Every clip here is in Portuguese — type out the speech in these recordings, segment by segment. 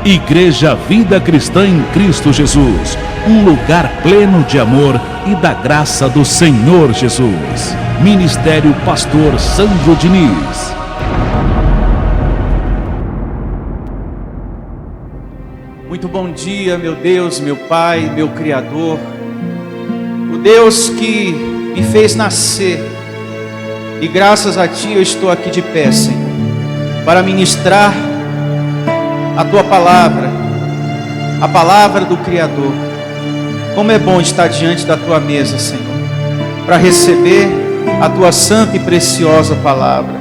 Igreja Vida Cristã em Cristo Jesus, um lugar pleno de amor e da graça do Senhor Jesus. Ministério Pastor Sandro Diniz. Muito bom dia, meu Deus, meu Pai, meu Criador, o Deus que me fez nascer, e graças a Ti eu estou aqui de pé, Senhor, para ministrar a Tua palavra, a palavra do Criador. Como é bom estar diante da Tua mesa, Senhor, para receber a Tua santa e preciosa palavra,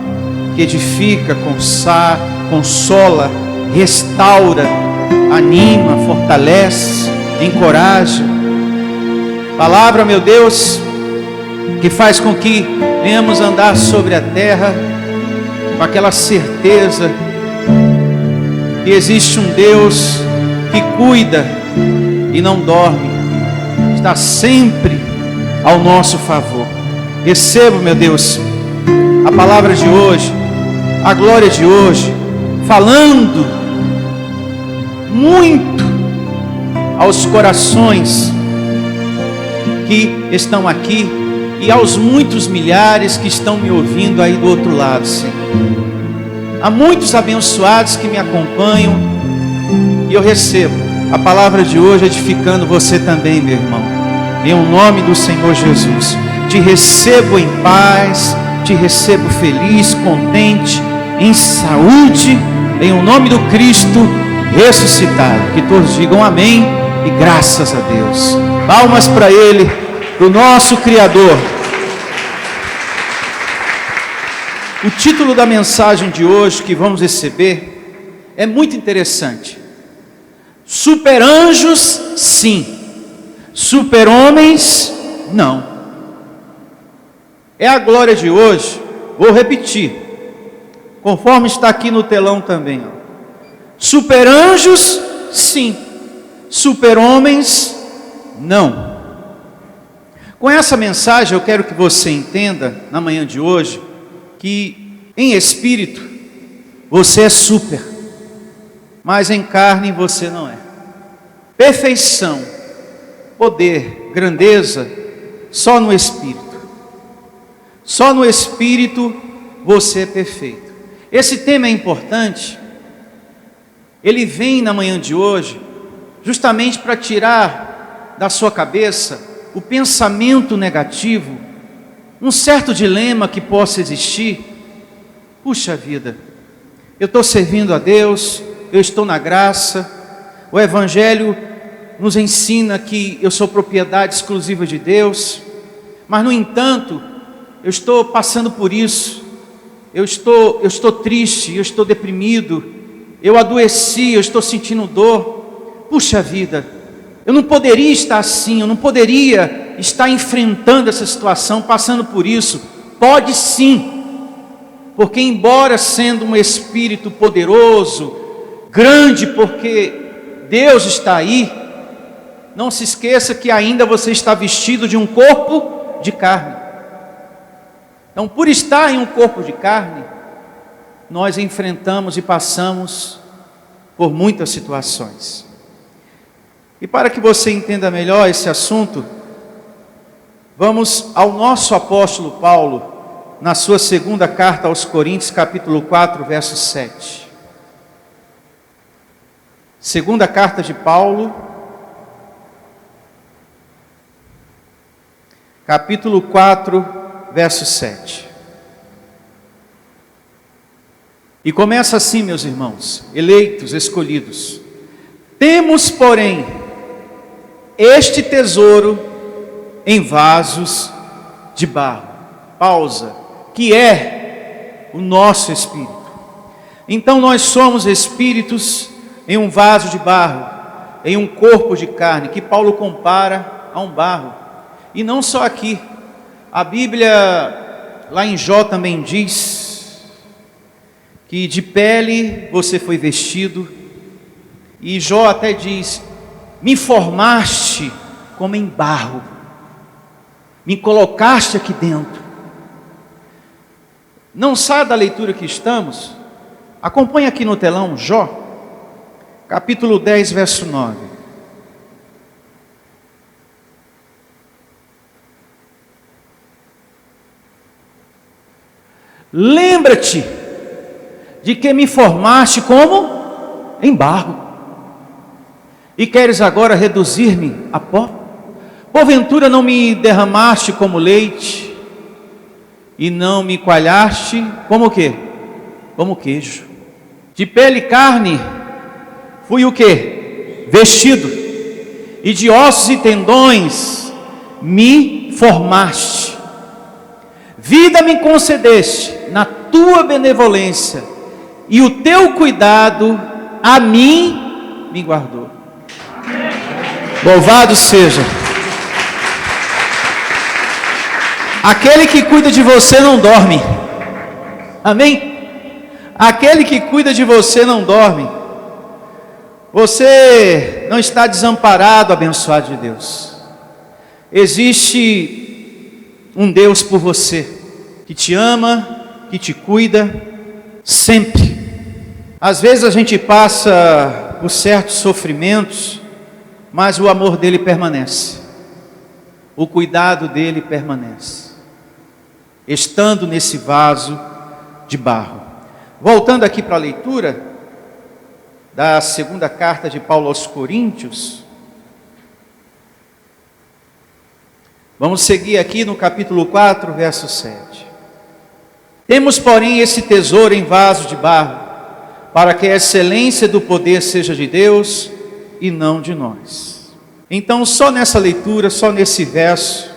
que edifica, consola, restaura, anima, fortalece, encoraja. Palavra, meu Deus, que faz com que venhamos andar sobre a terra com aquela certeza que existe um Deus que cuida e não dorme, está sempre ao nosso favor. Receba, meu Deus, a palavra de hoje, a glória de hoje, falando muito aos corações que estão aqui e aos muitos milhares que estão me ouvindo aí do outro lado, Senhor. Há muitos abençoados que me acompanham e eu recebo a palavra de hoje edificando você também, meu irmão. Em nome do Senhor Jesus, te recebo em paz, te recebo feliz, contente, em saúde, em o nome do Cristo ressuscitado. Que todos digam amém e graças a Deus. Palmas para Ele, para o nosso Criador. O título da mensagem de hoje que vamos receber é muito interessante. Super-anjos, sim. Super-homens, não. É a glória de hoje. Vou repetir, conforme está aqui no telão também. Super-anjos, sim. Super-homens, não. Com essa mensagem eu quero que você entenda, na manhã de hoje, que em espírito você é super, mas em carne você não é. Perfeição, poder, grandeza, só no espírito. Só no espírito você é perfeito. Esse tema é importante. Ele vem na manhã de hoje justamente para tirar da sua cabeça o pensamento negativo, um certo dilema que possa existir. Puxa vida, eu estou servindo a Deus, eu estou na graça, o Evangelho nos ensina que eu sou propriedade exclusiva de Deus, mas no entanto, eu estou passando por isso, eu estou triste, eu estou deprimido, eu adoeci, eu estou sentindo dor. Puxa vida, eu não poderia estar assim, eu não poderia estar enfrentando essa situação, passando por isso. Pode sim, porque embora sendo um Espírito poderoso, grande, porque Deus está aí, não se esqueça que ainda você está vestido de um corpo de carne. Então, por estar em um corpo de carne, nós enfrentamos e passamos por muitas situações. E para que você entenda melhor esse assunto, vamos ao nosso apóstolo Paulo, na sua segunda carta aos Coríntios, capítulo 4, verso 7. Segunda carta de Paulo, capítulo 4, verso 7. E começa assim, meus irmãos, eleitos, escolhidos. Temos, porém, este tesouro em vasos de barro. Pausa. Que é o nosso espírito. Então nós somos espíritos em um vaso de barro, em um corpo de carne, que Paulo compara a um barro. E não só aqui. A Bíblia, lá em Jó também diz que de pele você foi vestido. E Jó até diz: me formaste como em barro, me colocaste aqui dentro. Não saia da leitura que estamos, acompanhe aqui no telão Jó, capítulo 10, verso 9. Lembra-te de que me formaste como em barro, e queres agora reduzir-me a pó? Porventura não me derramaste como leite, e não me coalhaste como o quê? Como queijo. De pele e carne fui o quê? Vestido, e de ossos e tendões me formaste. Vida me concedeste na tua benevolência, e o teu cuidado a mim me guardou. Louvado seja aquele que cuida de você, não dorme. Amém? Aquele que cuida de você não dorme. Você não está desamparado, abençoado de Deus. Existe um Deus por você, que te ama, que te cuida, sempre. Às vezes a gente passa por certos sofrimentos, mas o amor dele permanece, o cuidado dele permanece, estando nesse vaso de barro. Voltando aqui para a leitura da segunda carta de Paulo aos Coríntios, vamos seguir aqui no capítulo 4, verso 7. Temos, porém, esse tesouro em vaso de barro, para que a excelência do poder seja de Deus e não de nós. Então, só nessa leitura, só nesse verso,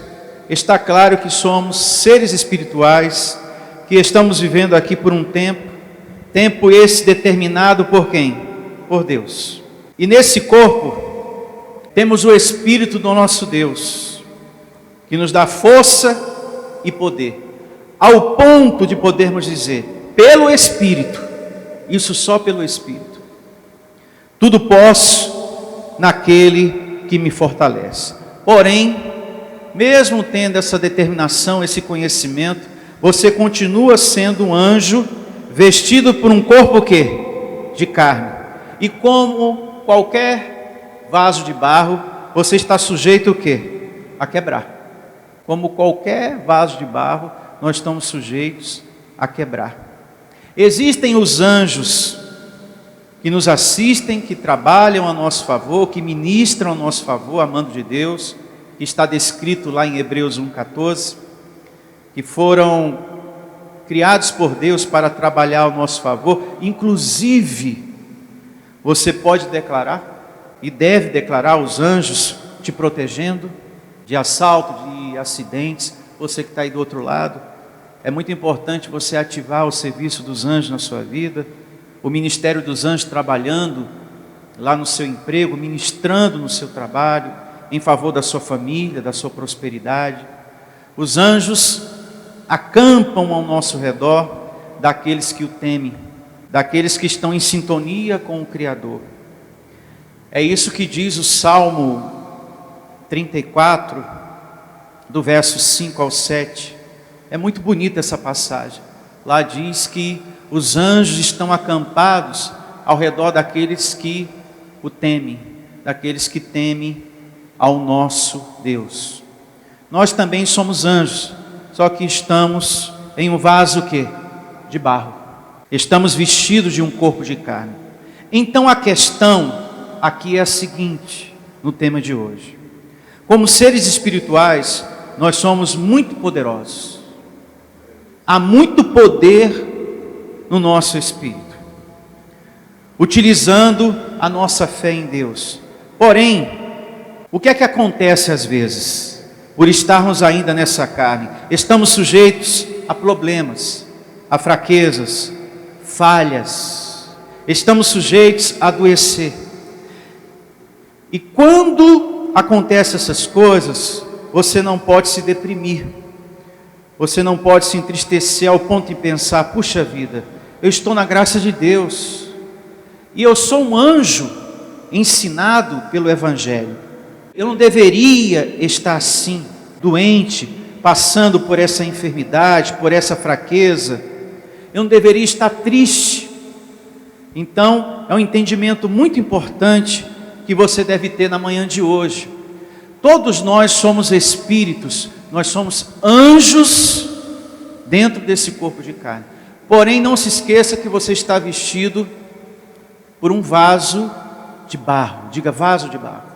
está claro que somos seres espirituais, que estamos vivendo aqui por um tempo esse determinado por quem? Por Deus. E nesse corpo, temos o Espírito do nosso Deus, que nos dá força e poder, ao ponto de podermos dizer, pelo Espírito, isso só pelo Espírito, tudo posso naquele que me fortalece. Porém, mesmo tendo essa determinação, esse conhecimento, você continua sendo um anjo, vestido por um corpo quê? De carne. E como qualquer vaso de barro, você está sujeito o quê? A quebrar. Como qualquer vaso de barro, nós estamos sujeitos a quebrar. Existem os anjos que nos assistem, que trabalham a nosso favor, que ministram a nosso favor, amando de Deus, que está descrito lá em Hebreus 1,14, que foram criados por Deus para trabalhar ao nosso favor. Inclusive, você pode declarar, e deve declarar, os anjos te protegendo de assalto, de acidentes. Você que está aí do outro lado, é muito importante você ativar o serviço dos anjos na sua vida, o ministério dos anjos trabalhando lá no seu emprego, ministrando no seu trabalho, em favor da sua família, da sua prosperidade. Os anjos acampam ao nosso redor daqueles que o temem, daqueles que estão em sintonia com o Criador. É isso que diz o Salmo 34, do verso 5 ao 7. É muito bonita essa passagem. Lá diz que os anjos estão acampados ao redor daqueles que o temem, daqueles que temem ao nosso Deus. Nós também somos anjos, só que estamos em um vaso quê? De barro. Estamos vestidos de um corpo de carne. Então a questão aqui é a seguinte, no tema de hoje. Como seres espirituais, nós somos muito poderosos. Há muito poder no nosso espírito, utilizando a nossa fé em Deus. Porém, o que é que acontece às vezes? Por estarmos ainda nessa carne, estamos sujeitos a problemas, a fraquezas, falhas, estamos sujeitos a adoecer. E quando acontecem essas coisas, você não pode se deprimir, você não pode se entristecer ao ponto de pensar, puxa vida, eu estou na graça de Deus, e eu sou um anjo ensinado pelo Evangelho. Eu não deveria estar assim, doente, passando por essa enfermidade, por essa fraqueza. Eu não deveria estar triste. Então, é um entendimento muito importante que você deve ter na manhã de hoje. Todos nós somos espíritos, nós somos anjos dentro desse corpo de carne. Porém, não se esqueça que você está vestido por um vaso de barro. Diga, vaso de barro.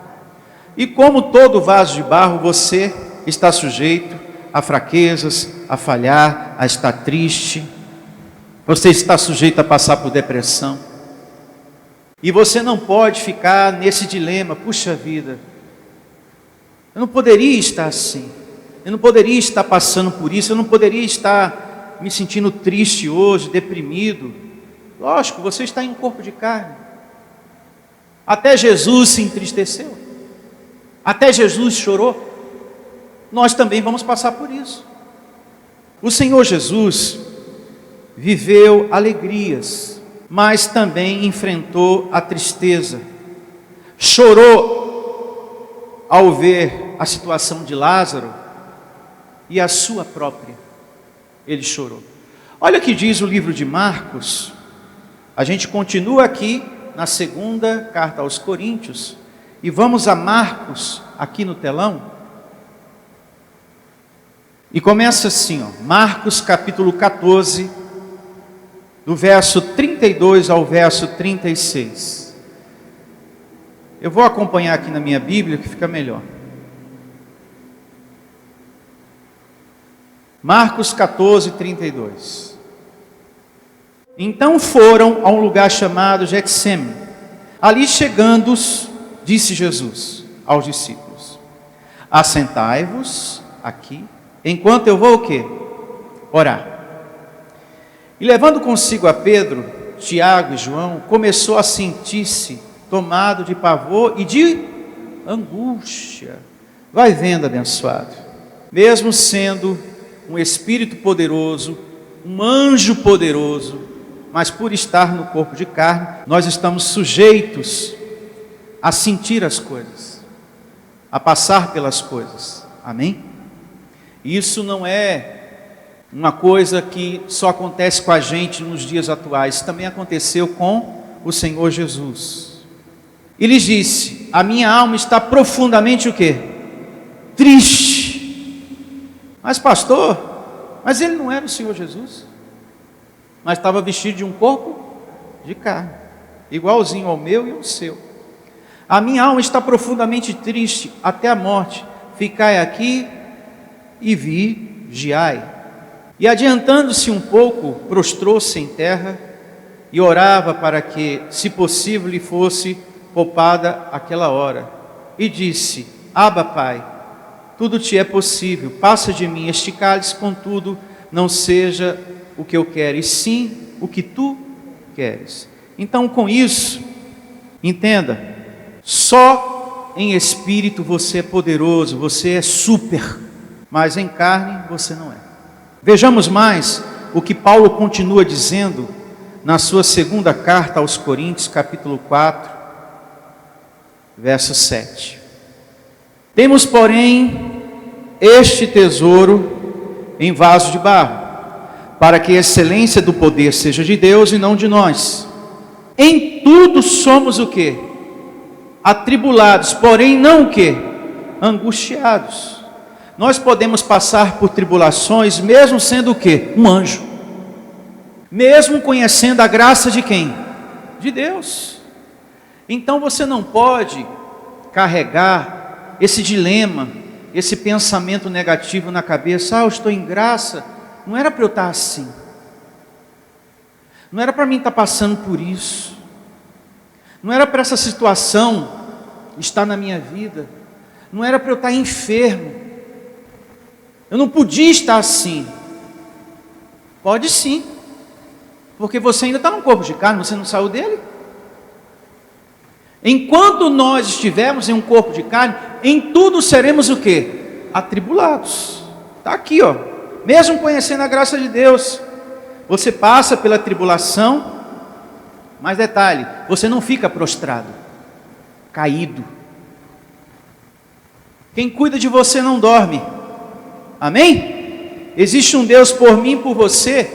E como todo vaso de barro, você está sujeito a fraquezas, a falhar, a estar triste. Você está sujeito a passar por depressão. E você não pode ficar nesse dilema: puxa vida, eu não poderia estar assim, eu não poderia estar passando por isso, eu não poderia estar me sentindo triste hoje, deprimido. Lógico, você está em um corpo de carne. Até Jesus se entristeceu, até Jesus chorou. Nós também vamos passar por isso. O Senhor Jesus viveu alegrias, mas também enfrentou a tristeza. Chorou ao ver a situação de Lázaro e a sua própria. Ele chorou. Olha o que diz o livro de Marcos. A gente continua aqui na segunda carta aos Coríntios e vamos a Marcos aqui no telão. E começa assim, ó, Marcos capítulo 14, do verso 32 ao verso 36. Eu vou acompanhar aqui na minha Bíblia que fica melhor. Marcos 14, 32. Então foram a um lugar chamado Getsêmani. Ali chegando, disse Jesus aos discípulos: assentai-vos aqui, enquanto eu vou o quê? Orar. E levando consigo a Pedro, Tiago e João, começou a sentir-se tomado de pavor e de angústia. Vai vendo, abençoado. Mesmo sendo um espírito poderoso, um anjo poderoso, mas por estar no corpo de carne, nós estamos sujeitos a sentir as coisas, a passar pelas coisas. Amém? Isso não é uma coisa que só acontece com a gente nos dias atuais. Também aconteceu com o Senhor Jesus. Ele disse: a minha alma está profundamente o quê? Triste. Mas pastor, mas ele não era o Senhor Jesus? Mas estava vestido de um corpo de carne, igualzinho ao meu e ao seu. A minha alma está profundamente triste até a morte. Ficai aqui e vigiai. E adiantando-se um pouco, prostrou-se em terra e orava para que, se possível, lhe fosse poupada aquela hora. E disse: Abba, Pai, tudo te é possível, passa de mim este cálice, contudo, não seja o que eu quero, e sim o que tu queres. Então, com isso, entenda, só em espírito você é poderoso, você é super, mas em carne você não é. Vejamos mais o que Paulo continua dizendo na sua segunda carta aos Coríntios, capítulo 4, verso 7. Temos, porém, este tesouro em vaso de barro, para que a excelência do poder seja de Deus e não de nós. Em tudo somos o quê? Atribulados, porém não o quê? Angustiados. Nós podemos passar por tribulações, mesmo sendo o quê? Um anjo. Mesmo conhecendo a graça de quem? De Deus. Então você não pode carregar esse dilema, esse pensamento negativo na cabeça. Eu estou em graça, não era para eu estar assim. Não era para mim estar passando por isso. Não era para essa situação estar na minha vida. Não era para eu estar enfermo. Eu não podia estar assim. Pode sim, porque você ainda está no corpo de carne, você não saiu dele. Enquanto nós estivermos em um corpo de carne, em tudo seremos o quê? Atribulados. Está aqui, ó. Mesmo conhecendo a graça de Deus, você passa pela tribulação, mas detalhe, você não fica prostrado, caído. Quem cuida de você não dorme. Amém? Existe um Deus por mim e por você,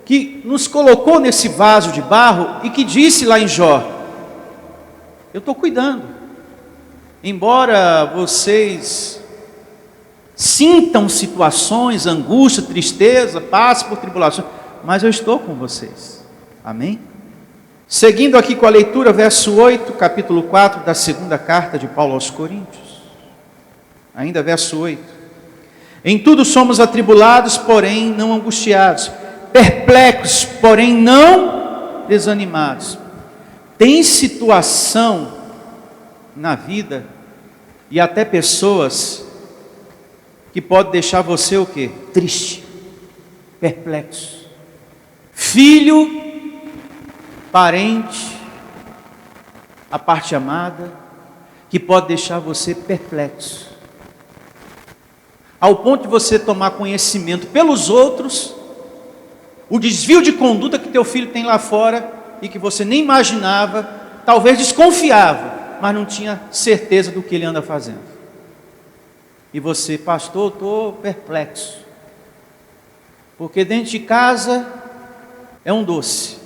que nos colocou nesse vaso de barro e que disse lá em Jó: eu estou cuidando. Embora vocês sintam situações, angústia, tristeza, passem por tribulações, mas eu estou com vocês. Amém? Seguindo aqui com a leitura, verso 8, capítulo 4 da segunda carta de Paulo aos Coríntios. Ainda verso 8. Em tudo somos atribulados, porém não angustiados, perplexos, porém não desanimados. Tem situação na vida e até pessoas que pode deixar você o quê? Triste, perplexo. Filho, parente, a parte amada, que pode deixar você perplexo, ao ponto de você tomar conhecimento pelos outros o desvio de conduta que teu filho tem lá fora e que você nem imaginava, talvez desconfiava, mas não tinha certeza do que ele anda fazendo. E você: pastor, eu estou perplexo, porque dentro de casa é um doce,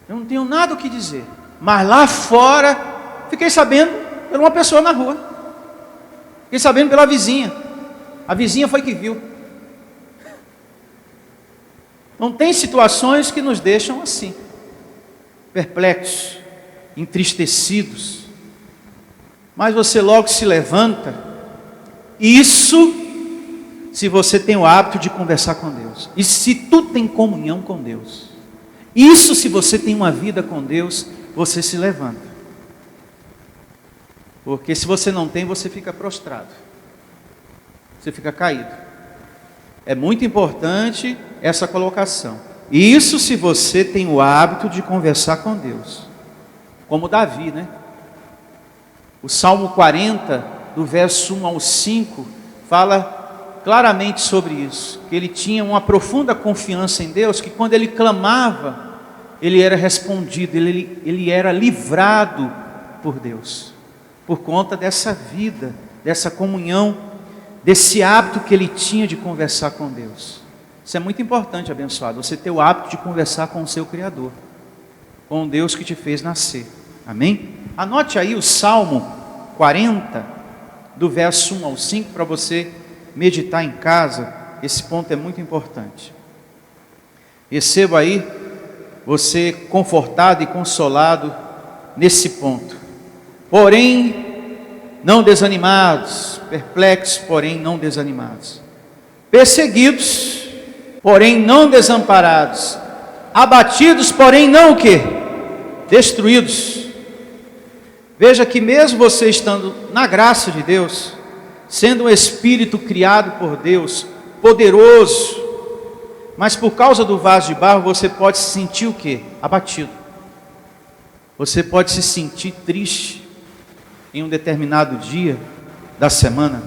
eu não tenho nada o que dizer, mas lá fora, fiquei sabendo por uma pessoa na rua, fiquei sabendo pela vizinha, a vizinha foi que viu. Não tem situações que nos deixam assim, perplexos, entristecidos, mas você logo se levanta. Isso se você tem o hábito de conversar com Deus, e se tu tem comunhão com Deus. Isso se você tem uma vida com Deus, você se levanta. Porque se você não tem, você fica prostrado, você fica caído. É muito importante essa colocação. Isso se você tem o hábito de conversar com Deus, como Davi, né? O Salmo 40, do verso 1 ao 5, fala claramente sobre isso, que ele tinha uma profunda confiança em Deus, que quando ele clamava, ele era respondido, ele era livrado por Deus, por conta dessa vida, dessa comunhão, desse hábito que ele tinha de conversar com Deus. Isso é muito importante, abençoado, você ter o hábito de conversar com o seu Criador, com o Deus que te fez nascer. Amém? Anote aí o Salmo 40, do verso 1 ao 5, para você meditar em casa. Esse ponto é muito importante. Receba aí, você confortado e consolado nesse ponto. Porém, não desanimados, perplexos, porém não desanimados, perseguidos, porém não desamparados, abatidos, porém não o quê? Destruídos. Veja que mesmo você estando na graça de Deus, sendo um espírito criado por Deus, poderoso, mas por causa do vaso de barro, você pode se sentir o quê? Abatido. Você pode se sentir triste em um determinado dia da semana,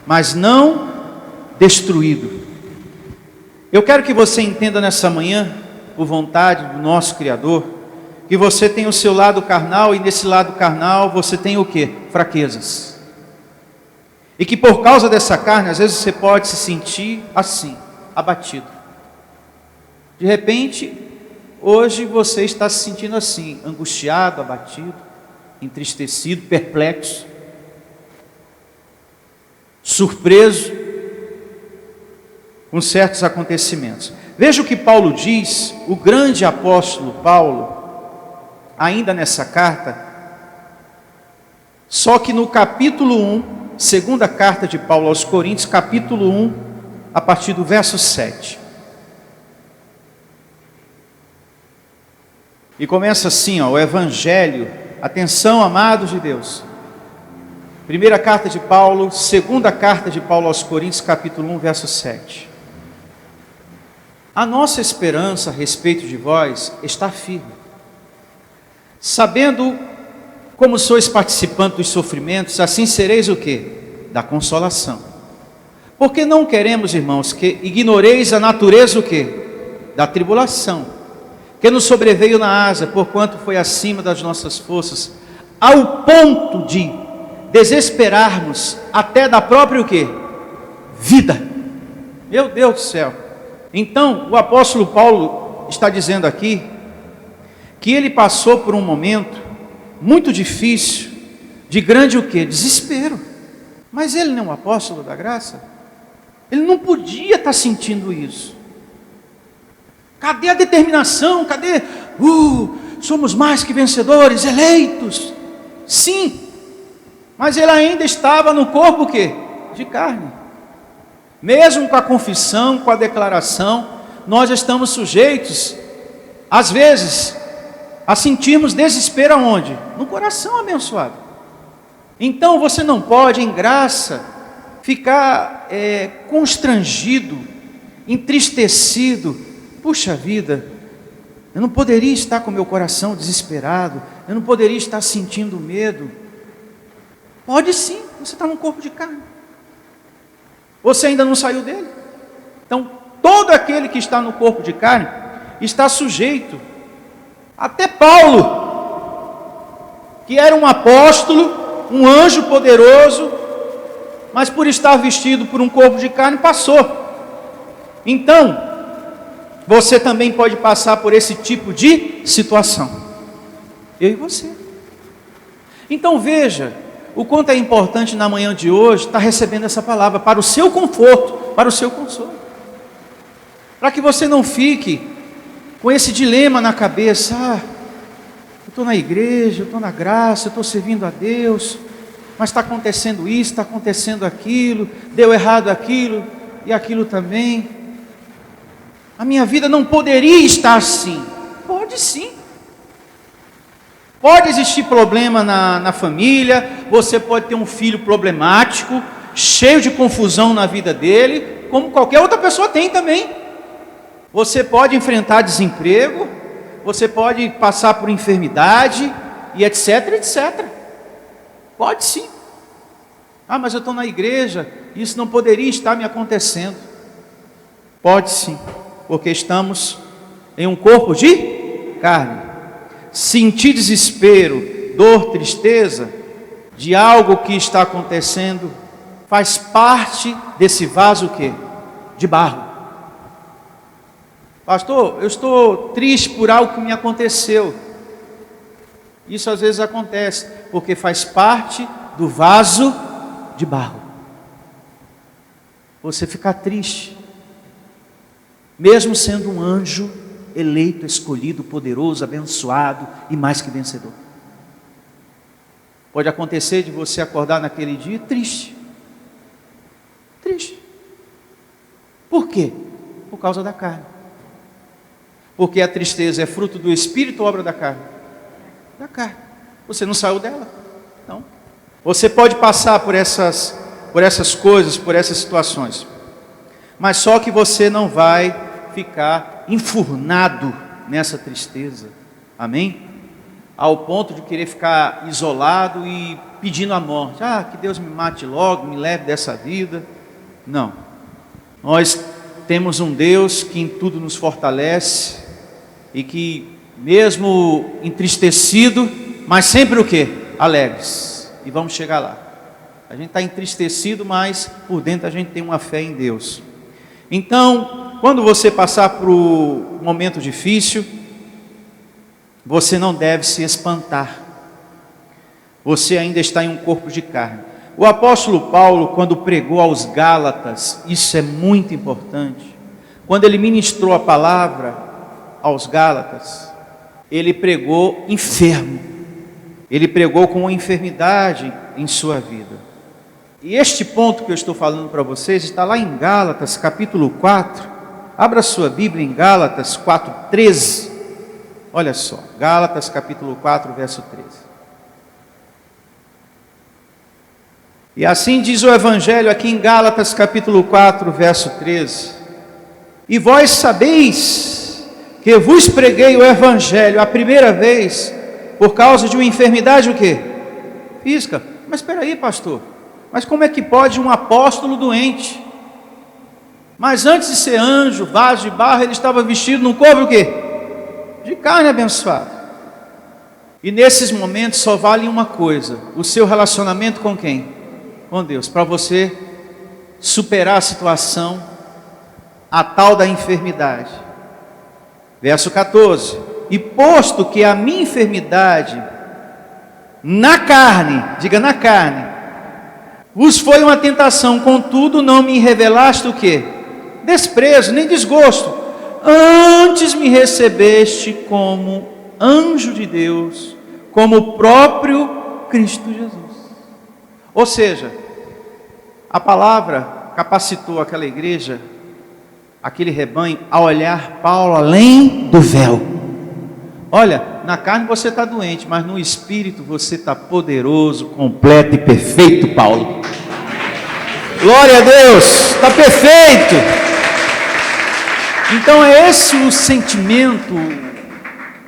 mas não destruído. Eu quero que você entenda nessa manhã, por vontade do nosso Criador, que você tem o seu lado carnal, e nesse lado carnal você tem o quê? Fraquezas. E que por causa dessa carne, às vezes você pode se sentir assim, abatido. De repente, hoje você está se sentindo assim, angustiado, abatido, entristecido, perplexo, surpreso com certos acontecimentos. Veja o que Paulo diz, o grande apóstolo Paulo, ainda nessa carta, só que no capítulo 1, segunda carta de Paulo aos Coríntios, capítulo 1, a partir do verso 7. E começa assim, ó, o Evangelho, atenção, amados de Deus. Primeira carta de Paulo, segunda carta de Paulo aos Coríntios, capítulo 1, verso 7. A nossa esperança a respeito de vós está firme, sabendo como sois participantes dos sofrimentos, assim sereis o quê? Da consolação. Porque não queremos, irmãos, que ignoreis a natureza o quê? Da tribulação, que nos sobreveio na Ásia, porquanto foi acima das nossas forças, ao ponto de desesperarmos até da própria o quê? Vida. Meu Deus do céu. Então, o apóstolo Paulo está dizendo aqui que ele passou por um momento muito difícil, de grande o quê? Desespero. Mas ele não é um apóstolo da graça? Ele não podia estar sentindo isso. Cadê a determinação? Cadê? Somos mais que vencedores, eleitos. Sim, mas ele ainda estava no corpo o quê? De carne. Mesmo com a confissão, com a declaração, nós estamos sujeitos, às vezes, a sentirmos desespero aonde? No coração abençoado. Então você não pode, em graça, ficar constrangido, entristecido. Puxa vida, eu não poderia estar com meu coração desesperado, eu não poderia estar sentindo medo. Pode sim, você está no corpo de carne. Você ainda não saiu dele. Então, todo aquele que está no corpo de carne está sujeito. Até Paulo, que era um apóstolo, um anjo poderoso, mas por estar vestido por um corpo de carne, passou. Então, você também pode passar por esse tipo de situação. Eu e você. Então veja, o quanto é importante na manhã de hoje estar recebendo essa palavra para o seu conforto, para o seu consolo. Para que você não fique com esse dilema na cabeça: eu estou na igreja, eu estou na graça, eu estou servindo a Deus, mas está acontecendo isso, está acontecendo aquilo, deu errado aquilo e aquilo também. A minha vida não poderia estar assim. Pode sim. Pode existir problema na família, você pode ter um filho problemático, cheio de confusão na vida dele, como qualquer outra pessoa tem também. Você pode enfrentar desemprego, você pode passar por enfermidade, e etc, etc. Pode sim. Mas eu estou na igreja, isso não poderia estar me acontecendo. Pode sim, porque estamos em um corpo de carne. Sentir desespero, dor, tristeza de algo que está acontecendo faz parte desse vaso o quê? De barro. Pastor, eu estou triste por algo que me aconteceu. Isso às vezes acontece porque faz parte do vaso de barro. Você ficar triste, mesmo sendo um anjo eleito, escolhido, poderoso, abençoado e mais que vencedor. Pode acontecer de você acordar naquele dia triste. Triste. Por quê? Por causa da carne. Porque a tristeza é fruto do espírito ou obra da carne? Da carne. Você não saiu dela. Não. Você pode passar por essas coisas, por essas situações, mas só que você não vai ficar enfurnado nessa tristeza, amém? Ao ponto de querer ficar isolado e pedindo a morte, que Deus me mate logo, me leve dessa vida. Não, nós temos um Deus que em tudo nos fortalece, e que mesmo entristecido, mas sempre o quê? Alegres, e vamos chegar lá. A gente está entristecido, mas por dentro a gente tem uma fé em Deus. Então, quando você passar por um momento difícil, você não deve se espantar. Você ainda está em um corpo de carne. O apóstolo Paulo, quando pregou aos Gálatas, isso é muito importante. Quando ele ministrou a palavra aos Gálatas, ele pregou enfermo. Ele pregou com uma enfermidade em sua vida. E este ponto que eu estou falando para vocês está lá em Gálatas, capítulo 4. Abra sua Bíblia em Gálatas 4:13. Olha só, Gálatas capítulo 4, verso 13. E assim diz o Evangelho aqui em Gálatas capítulo 4, verso 13. E vós sabeis que vos preguei o Evangelho a primeira vez por causa de uma enfermidade o quê? Física. Mas espera aí, pastor. Mas como é que pode um apóstolo doente? Mas antes de ser anjo, vaso de barro, ele estava vestido num corpo o quê? De carne, abençoado. E nesses momentos só vale uma coisa: o seu relacionamento com quem? Com Deus. Para você superar a situação, a tal da enfermidade. Verso 14: e posto que a minha enfermidade na carne, diga na carne, vos foi uma tentação, contudo não me revelaste o quê? Desprezo, nem desgosto, antes me recebeste como anjo de Deus, como o próprio Cristo Jesus. Ou seja, a palavra capacitou aquela igreja, aquele rebanho, a olhar Paulo além do véu. Olha, na carne você está doente, mas no espírito você está poderoso, completo e perfeito, Paulo. Glória a Deus, está perfeito. Então é esse o sentimento,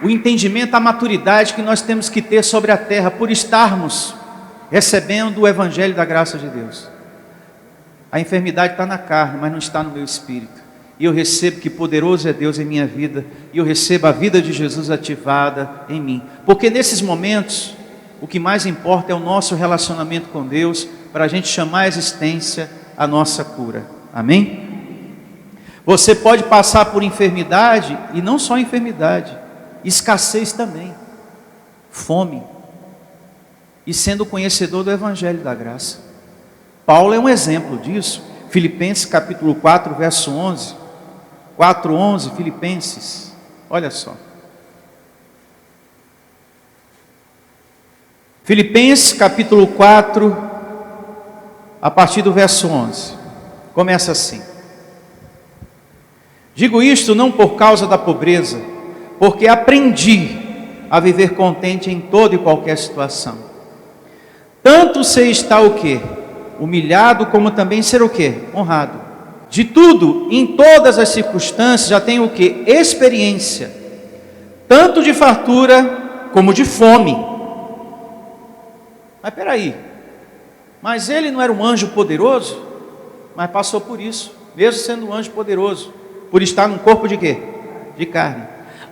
o entendimento, a maturidade que nós temos que ter sobre a terra, por estarmos recebendo o evangelho da graça de Deus. A enfermidade está na carne, mas não está no meu espírito. E eu recebo que poderoso é Deus em minha vida, e eu recebo a vida de Jesus ativada em mim. Porque nesses momentos, o que mais importa é o nosso relacionamento com Deus, para a gente chamar a existência a nossa cura. Amém? Você pode passar por enfermidade, e não só enfermidade, escassez também, fome, e sendo conhecedor do evangelho da graça. Paulo é um exemplo disso. Filipenses capítulo 4, verso 11, 4:11, Filipenses, olha só. Filipenses capítulo 4, a partir do verso 11, começa assim: digo isto não por causa da pobreza, porque aprendi a viver contente em toda e qualquer situação. Tanto sei estar o quê? Humilhado, como também ser o quê? Honrado. De tudo, em todas as circunstâncias, já tenho o quê? Experiência, tanto de fartura como de fome. Mas peraí, mas ele não era um anjo poderoso? Mas passou por isso, mesmo sendo um anjo poderoso, por estar num corpo de quê? De carne.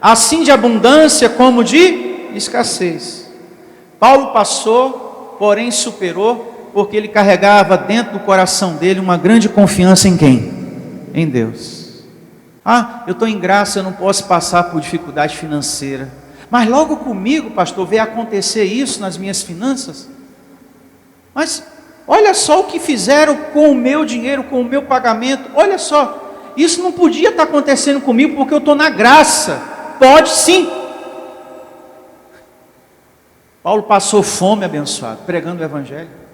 Assim de abundância como de escassez. Paulo passou, porém superou, porque ele carregava dentro do coração dele uma grande confiança em quem? Em Deus. Ah, eu estou em graça, eu não posso passar por dificuldade financeira. Mas logo comigo, pastor, vê acontecer isso nas minhas finanças. Mas olha só o que fizeram com o meu dinheiro, com o meu pagamento. Olha só, isso não podia estar acontecendo comigo porque eu estou na graça. Pode sim. Paulo passou fome, abençoado, pregando o evangelho.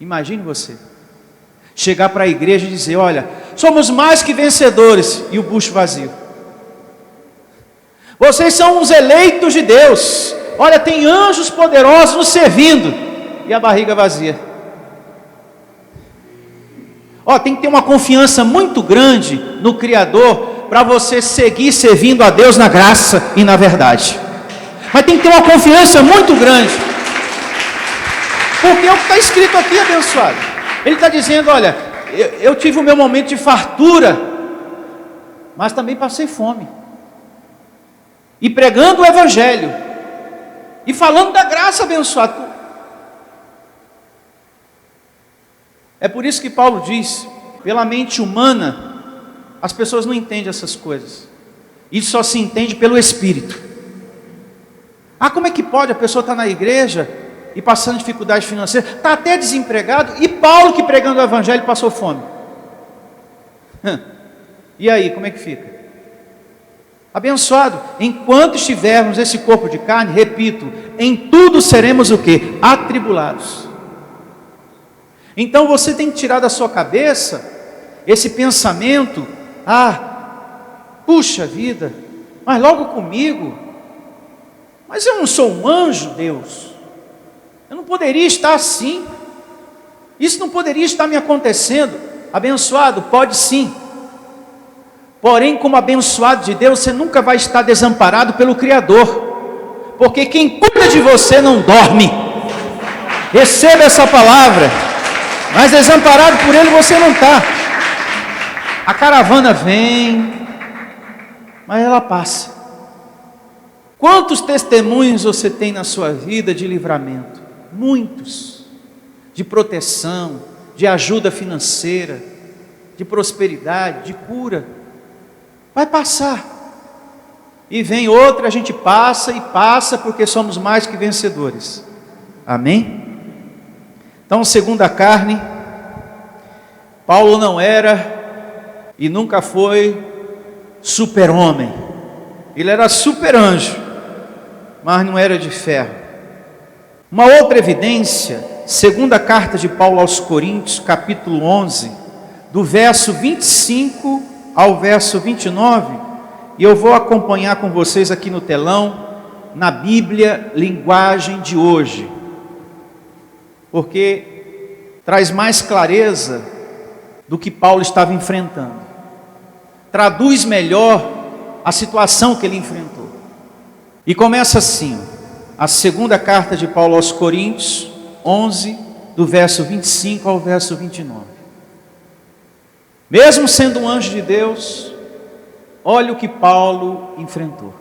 Imagine você chegar para a igreja e dizer: olha, somos mais que vencedores, e o bucho vazio. Vocês são os eleitos de Deus, olha, tem anjos poderosos nos servindo, e a barriga vazia. Ó, tem que ter uma confiança muito grande no Criador para você seguir servindo a Deus na graça e na verdade. Mas tem que ter uma confiança muito grande. Porque é o que está escrito aqui, abençoado. Ele está dizendo: olha, eu tive o meu momento de fartura, mas também passei fome. E pregando o evangelho, e falando da graça, abençoado. É por isso que Paulo diz: pela mente humana, as pessoas não entendem essas coisas. Isso só se entende pelo Espírito. Ah, como é que pode a pessoa estar na igreja e passando dificuldade financeira, está até desempregado, e Paulo que pregando o evangelho passou fome? E aí, como é que fica? Abençoado, enquanto estivermos esse corpo de carne, repito, em tudo seremos o quê? Atribulados. Então você tem que tirar da sua cabeça esse pensamento: ah, puxa vida, mas logo comigo, mas eu não sou um anjo, Deus. Eu não poderia estar assim. Isso não poderia estar me acontecendo. Abençoado, pode sim. Porém, como abençoado de Deus, você nunca vai estar desamparado pelo Criador. Porque quem cuida de você não dorme. Receba essa palavra. Mas desamparado por Ele você não está. A caravana vem, mas ela passa. Quantos testemunhos você tem na sua vida de livramento? Muitos, de proteção, de ajuda financeira, de prosperidade, de cura. Vai passar. E vem outra, a gente passa e passa, porque somos mais que vencedores. Amém? Então, segundo a carne, Paulo não era e nunca foi super-homem. Ele era super-anjo, mas não era de ferro. Uma outra evidência, segunda carta de Paulo aos Coríntios, capítulo 11, do verso 25 ao verso 29, e eu vou acompanhar com vocês aqui no telão, na Bíblia, linguagem de hoje, porque traz mais clareza do que Paulo estava enfrentando, traduz melhor a situação que ele enfrentou. E começa assim, a segunda carta de Paulo aos Coríntios, 11, do verso 25 ao verso 29. Mesmo sendo um anjo de Deus, olha o que Paulo enfrentou.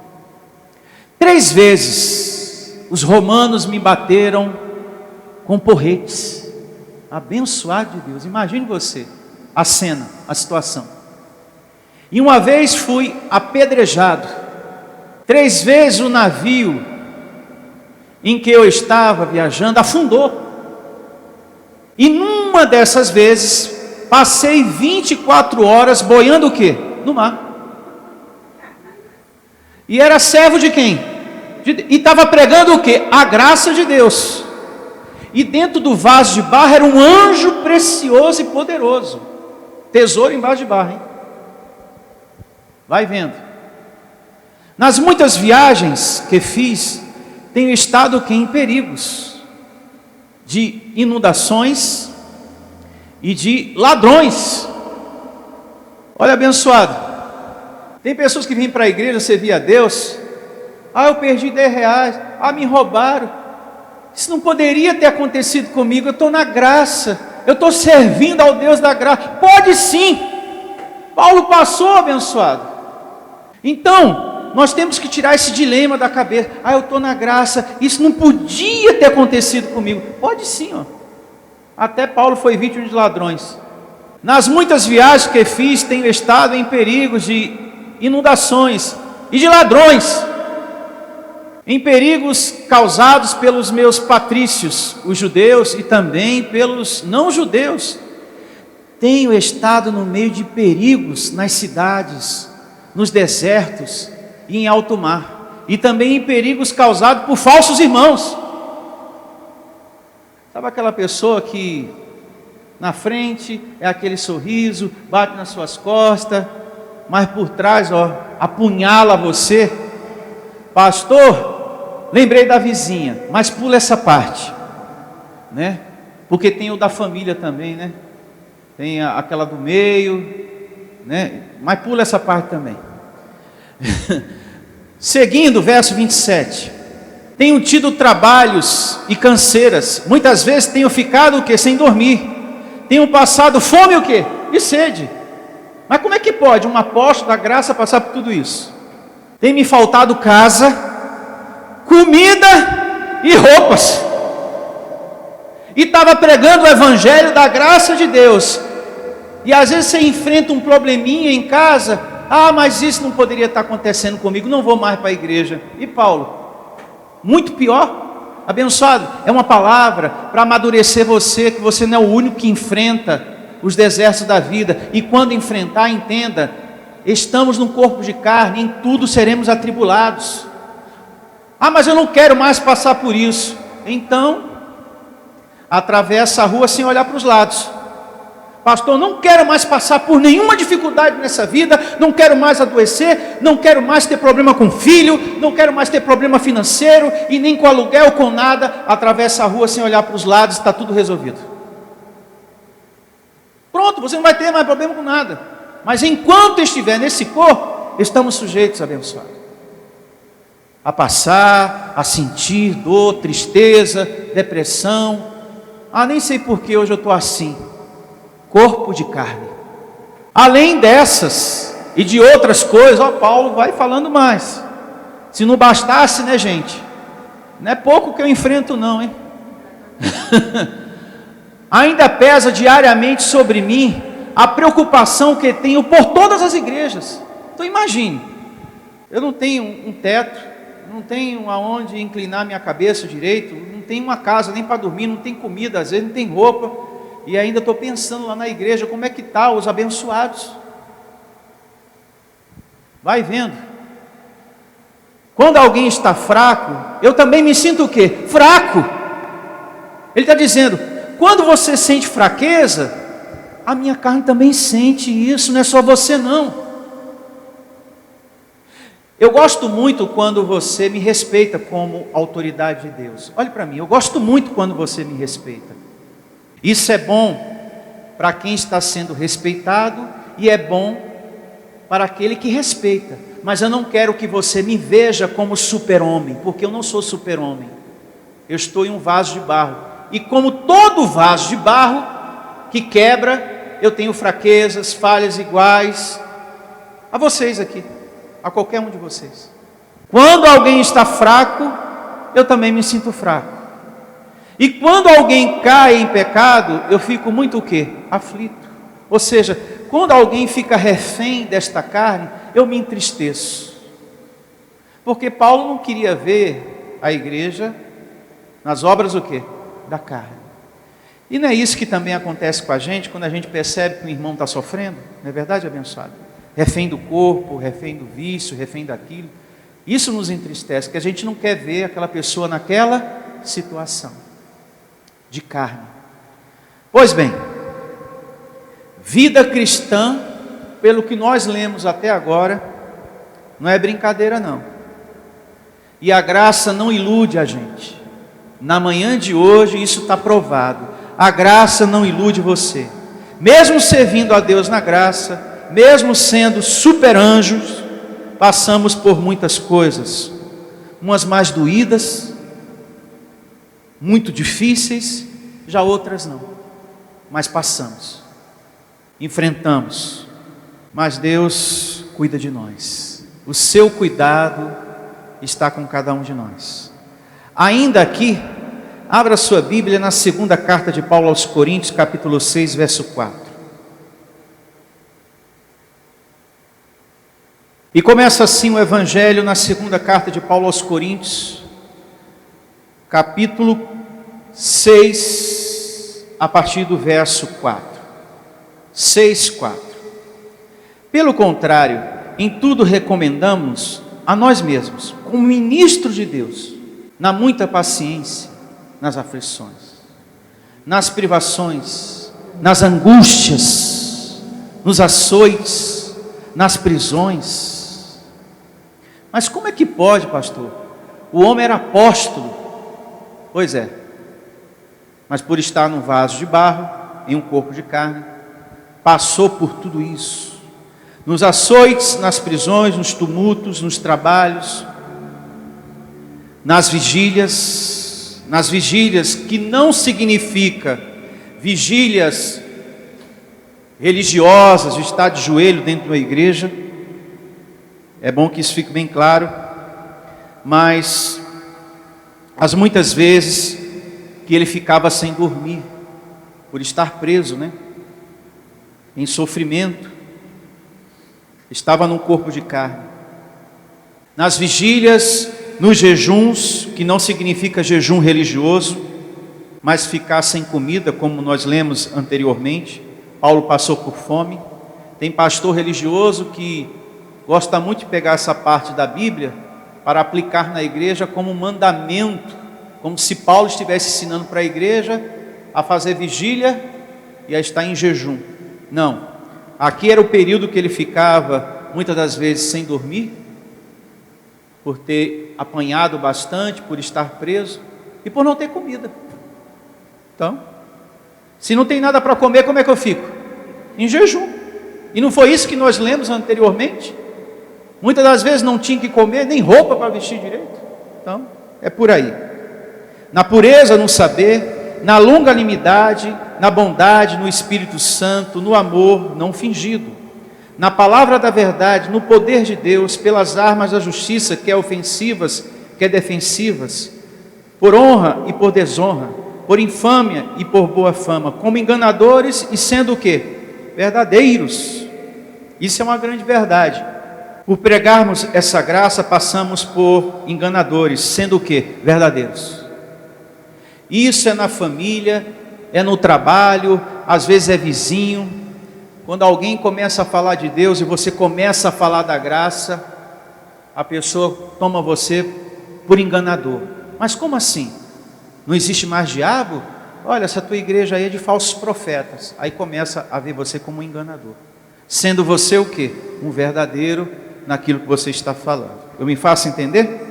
3 vezes os romanos me bateram com porretes. Abençoado de Deus, imagine você, a cena, a situação. E uma vez fui apedrejado. 3 vezes o navio em que eu estava viajando afundou. E numa dessas vezes, passei 24 horas boiando o quê? No mar. E era servo de quem? E estava pregando o quê? A graça de Deus. E dentro do vaso de barro era um anjo precioso e poderoso. Tesouro embaixo de barro, hein? Vai vendo. Nas muitas viagens que fiz, tenho estado aqui em perigos de inundações e de ladrões. Olha, abençoado, tem pessoas que vêm para a igreja servir a Deus. Eu perdi 10 reais, me roubaram. Isso não poderia ter acontecido comigo. Eu estou na graça, eu estou servindo ao Deus da graça. Pode sim, Paulo passou, abençoado. Então, nós temos que tirar esse dilema da cabeça. Eu estou na graça, isso não podia ter acontecido comigo. Pode sim, ó. Até Paulo foi vítima de ladrões. Nas muitas viagens que fiz, tenho estado em perigos de inundações e de ladrões, em perigos causados pelos meus patrícios, os judeus, e também pelos não-judeus. Tenho estado no meio de perigos nas cidades, nos desertos e em alto mar, e também em perigos causados por falsos irmãos. Sabe aquela pessoa que na frente é aquele sorriso, bate nas suas costas, mas por trás, apunhala você? Pastor, lembrei da vizinha, mas pula essa parte, né? Porque tem o da família também, né? Tem aquela do meio, né? Mas pula essa parte também. Seguindo, verso 27. Tenho tido trabalhos e canseiras. Muitas vezes tenho ficado o quê? Sem dormir. Tenho passado fome o quê? E sede. Mas como é que pode um apóstolo da graça passar por tudo isso? Tem me faltado casa, comida e roupas. E estava pregando o evangelho da graça de Deus. E às vezes você enfrenta um probleminha em casa. Mas isso não poderia estar acontecendo comigo, não vou mais para a igreja. E Paulo? Muito pior, abençoado, é uma palavra para amadurecer você, que você não é o único que enfrenta os desertos da vida. E quando enfrentar, entenda, estamos num corpo de carne, em tudo seremos atribulados. Mas eu não quero mais passar por isso. Então, atravessa a rua sem olhar para os lados. Pastor, não quero mais passar por nenhuma dificuldade nessa vida, não quero mais adoecer, não quero mais ter problema com filho, não quero mais ter problema financeiro, e nem com aluguel, com nada. Atravessa a rua sem olhar para os lados, está tudo resolvido. Pronto, você não vai ter mais problema com nada. Mas enquanto estiver nesse corpo, estamos sujeitos, abençoados, a passar, a sentir dor, tristeza, depressão. Nem sei por que hoje eu estou assim. Corpo de carne. Além dessas e de outras coisas, Paulo vai falando mais. Se não bastasse, né, gente? Não é pouco que eu enfrento não, hein? Ainda pesa diariamente sobre mim a preocupação que tenho por todas as igrejas. Então imagine, eu não tenho um teto, não tenho aonde inclinar minha cabeça direito, não tenho uma casa nem para dormir, não tenho comida, às vezes não tem roupa, e ainda estou pensando lá na igreja, como é que está os abençoados? Vai vendo. Quando alguém está fraco, eu também me sinto o quê? Fraco. Ele está dizendo, quando você sente fraqueza, a minha carne também sente isso, não é só você não. Eu gosto muito quando você me respeita como autoridade de Deus. Olhe para mim, eu gosto muito quando você me respeita. Isso é bom para quem está sendo respeitado e é bom para aquele que respeita. Mas eu não quero que você me veja como super-homem, porque eu não sou super-homem. Eu estou em um vaso de barro. E como todo vaso de barro que quebra, eu tenho fraquezas, falhas iguais a vocês aqui, a qualquer um de vocês. Quando alguém está fraco, eu também me sinto fraco. E quando alguém cai em pecado, eu fico muito o quê? Aflito. Ou seja, quando alguém fica refém desta carne, eu me entristeço. Porque Paulo não queria ver a igreja nas obras o quê? Da carne. E não é isso que também acontece com a gente, quando a gente percebe que o irmão está sofrendo? Não é verdade, abençoado? Refém do corpo, refém do vício, refém daquilo. Isso nos entristece, que a gente não quer ver aquela pessoa naquela situação de carne. Pois bem, vida cristã, pelo que nós lemos até agora, não é brincadeira não. E a graça não ilude a gente. Na manhã de hoje isso está provado. A graça não ilude você. Mesmo servindo a Deus na graça, mesmo sendo super anjos, passamos por muitas coisas. Umas mais doídas, muito difíceis, já outras não. Mas passamos, enfrentamos. Mas Deus cuida de nós. O seu cuidado está com cada um de nós. Ainda aqui, abra sua Bíblia na segunda carta de Paulo aos Coríntios, capítulo 6, verso 4. E começa assim o Evangelho na segunda carta de Paulo aos Coríntios, capítulo 6, a partir do verso 4. 6, 4. Pelo contrário, em tudo recomendamos a nós mesmos, como ministros de Deus, na muita paciência, nas aflições, nas privações, nas angústias, nos açoites, nas prisões. Mas como é que pode, pastor? O homem era apóstolo. Pois é, mas por estar num vaso de barro, em um corpo de carne, passou por tudo isso. Nos açoites, nas prisões, nos tumultos, nos trabalhos, nas vigílias que não significa vigílias religiosas, de estar de joelho dentro da igreja. É bom que isso fique bem claro. Mas as muitas vezes que ele ficava sem dormir, por estar preso, em sofrimento, estava num corpo de carne. Nas vigílias, nos jejuns, que não significa jejum religioso, mas ficar sem comida, como nós lemos anteriormente. Paulo passou por fome. Tem pastor religioso que gosta muito de pegar essa parte da Bíblia para aplicar na igreja como um mandamento, como se Paulo estivesse ensinando para a igreja a fazer vigília e a estar em jejum. Não. Aqui era o período que ele ficava, muitas das vezes, sem dormir, por ter apanhado bastante, por estar preso e por não ter comida. Então, se não tem nada para comer, como é que eu fico? Em jejum. E não foi isso que nós lemos anteriormente? Muitas das vezes não tinha que comer, nem roupa para vestir direito. Então, é por aí. Na pureza, no saber, na longanimidade, na bondade, no Espírito Santo, no amor não fingido, na palavra da verdade, no poder de Deus, pelas armas da justiça, quer ofensivas, quer defensivas, por honra e por desonra, por infâmia e por boa fama, como enganadores e sendo o quê? Verdadeiros. Isso é uma grande verdade. Por pregarmos essa graça, passamos por enganadores, sendo o quê? Verdadeiros. Isso é na família, é no trabalho, às vezes é vizinho. Quando alguém começa a falar de Deus e você começa a falar da graça, a pessoa toma você por enganador. Mas como assim? Não existe mais diabo? Olha, essa tua igreja aí é de falsos profetas. Aí começa a ver você como um enganador. Sendo você o quê? Um verdadeiro naquilo que você está falando. Eu me faço entender?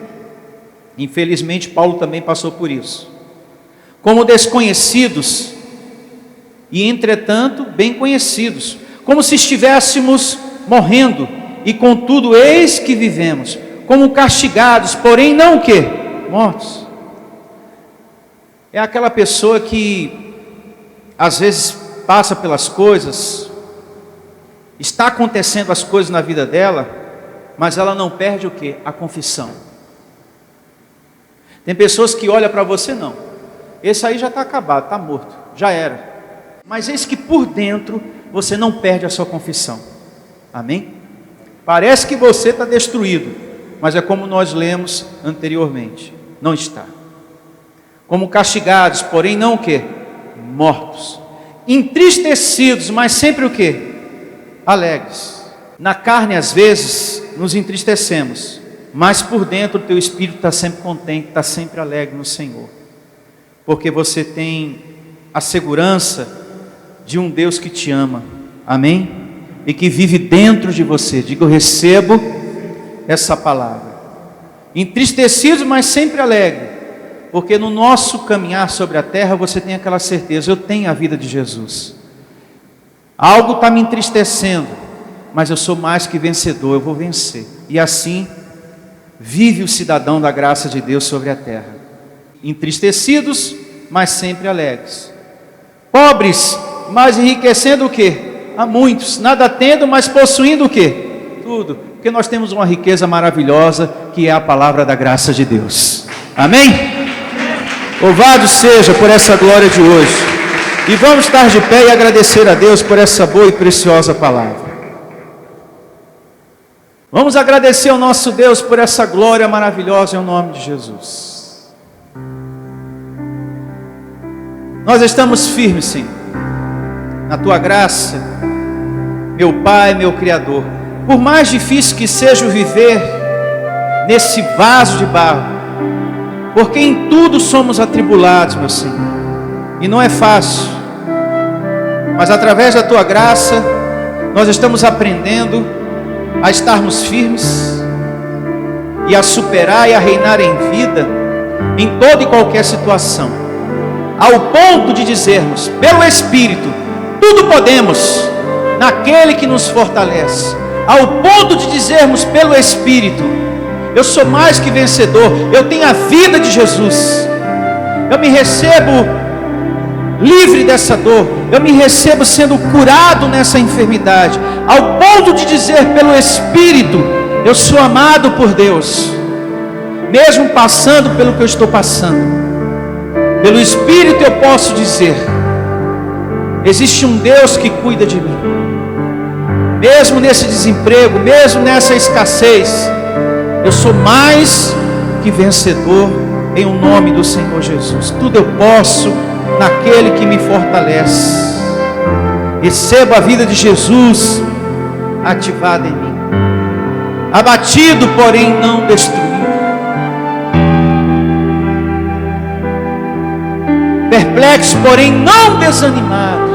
Infelizmente Paulo também passou por isso. Como desconhecidos e entretanto bem conhecidos, como se estivéssemos morrendo, e contudo eis que vivemos, como castigados, porém não o quê? Mortos. É aquela pessoa que às vezes passa pelas coisas, está acontecendo as coisas na vida dela, mas ela não perde o quê? A confissão. Tem pessoas que olham para você, não, esse aí já está acabado, está morto, já era. Mas eis que por dentro você não perde a sua confissão. Amém? Parece que você está destruído, mas é como nós lemos anteriormente, não está. Como castigados, porém não o quê? Mortos. Entristecidos, mas sempre o quê? Alegres. Na carne às vezes nos entristecemos, mas por dentro o teu espírito está sempre contente, está sempre alegre no Senhor. Porque você tem a segurança de um Deus que te ama. Amém? E que vive dentro de você. Diga, eu recebo essa palavra. Entristecidos, mas sempre alegre. Porque no nosso caminhar sobre a terra, você tem aquela certeza, eu tenho a vida de Jesus. Algo está me entristecendo, mas eu sou mais que vencedor, eu vou vencer. E assim, vive o cidadão da graça de Deus sobre a terra. Entristecidos, mas sempre alegres. Pobres, mas enriquecendo o quê? A muitos, nada tendo, mas possuindo o quê? Tudo, porque nós temos uma riqueza maravilhosa, que é a palavra da graça de Deus. Amém? Louvado seja por essa glória de hoje. E vamos estar de pé e agradecer a Deus por essa boa e preciosa palavra. Vamos agradecer ao nosso Deus por essa glória maravilhosa em nome de Jesus. Nós estamos firmes, Senhor, na Tua graça, meu Pai, meu Criador. Por mais difícil que seja o viver nesse vaso de barro, porque em tudo somos atribulados, meu Senhor, e não é fácil, mas através da Tua graça, nós estamos aprendendo a estarmos firmes, e a superar e a reinar em vida, em toda e qualquer situação, ao ponto de dizermos, pelo Espírito, tudo podemos, naquele que nos fortalece, ao ponto de dizermos pelo Espírito, eu sou mais que vencedor, eu tenho a vida de Jesus, eu me recebo livre dessa dor, eu me recebo sendo curado nessa enfermidade, ao ponto de dizer pelo Espírito, eu sou amado por Deus, mesmo passando pelo que eu estou passando, pelo Espírito eu posso dizer, existe um Deus que cuida de mim, mesmo nesse desemprego, mesmo nessa escassez, eu sou mais que vencedor em o nome do Senhor Jesus. Tudo eu posso naquele que me fortalece. Recebo a vida de Jesus ativada em mim. Abatido, porém não destruído. Perplexo, porém não desanimado.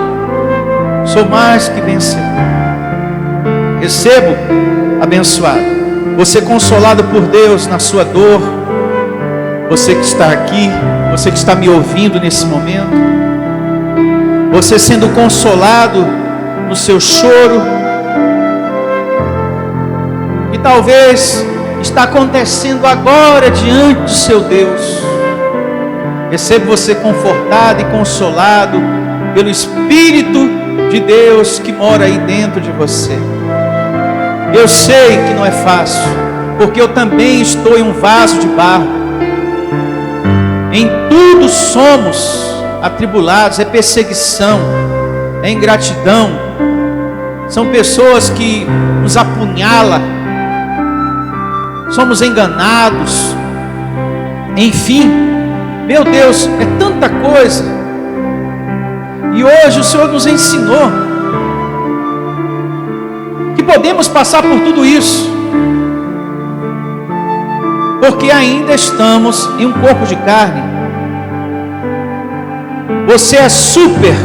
Sou mais que vencedor. Recebo abençoado. Você consolado por Deus na sua dor, você que está aqui, você que está me ouvindo nesse momento, você sendo consolado no seu choro, que talvez está acontecendo agora diante do seu Deus, recebo você confortado e consolado pelo Espírito de Deus que mora aí dentro de você. Eu sei que não é fácil, porque eu também estou em um vaso de barro. Em tudo somos atribulados, é perseguição, é ingratidão, São pessoas que nos apunhalam, somos enganados, enfim, meu Deus, é tanta coisa. E hoje o Senhor nos ensinou que podemos passar por tudo isso, porque ainda estamos em um corpo de carne. Você é super,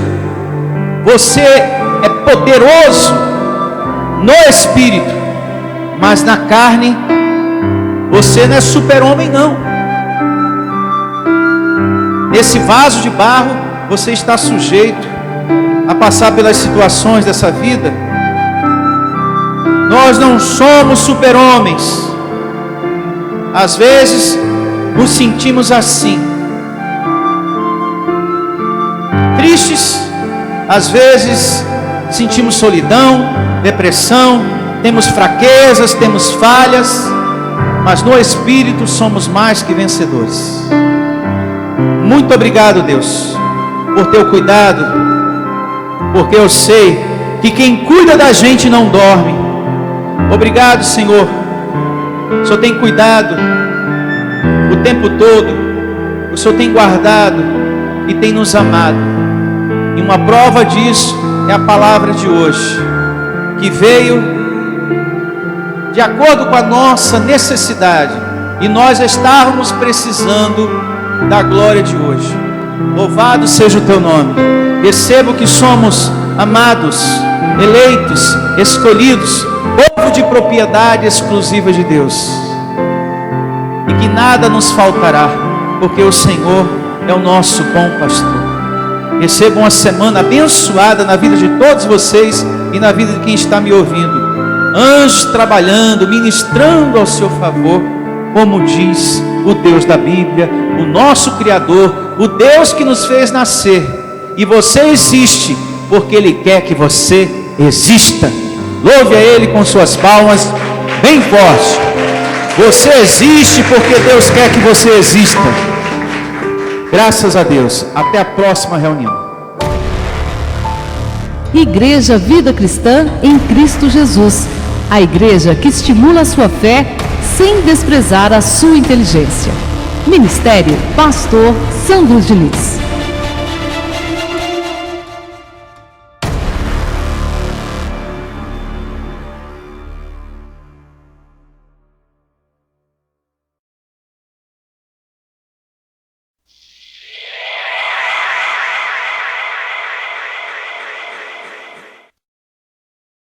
você é poderoso no espírito, mas na carne você não é super-homem não. Nesse vaso de barro você está sujeito a passar pelas situações dessa vida. Nós não somos super-homens. Às vezes nos sentimos assim, tristes, às vezes sentimos solidão, depressão, temos fraquezas, temos falhas, mas no Espírito somos mais que vencedores. Muito obrigado, Deus, por teu cuidado, porque eu sei que quem cuida da gente não dorme. Obrigado, Senhor. O Senhor tem cuidado o tempo todo, o Senhor tem guardado e tem nos amado. E uma prova disso é a palavra de hoje, que veio de acordo com a nossa necessidade, e nós estávamos precisando da glória de hoje. Louvado seja o teu nome. Percebo que somos amados, eleitos, escolhidos, povo de propriedade exclusiva de Deus, e que nada nos faltará, porque o Senhor é o nosso bom pastor. Receba uma semana abençoada na vida de todos vocês e na vida de quem está me ouvindo. Anjos trabalhando, ministrando ao seu favor, como diz o Deus da Bíblia, o nosso Criador, o Deus que nos fez nascer. E você existe porque Ele quer que você exista. Louve a Ele com suas palmas bem forte. Você existe porque Deus quer que você exista. Graças a Deus. Até a próxima reunião. Igreja Vida Cristã em Cristo Jesus. A igreja que estimula a sua fé sem desprezar a sua inteligência. Ministério Pastor Sandro Diniz.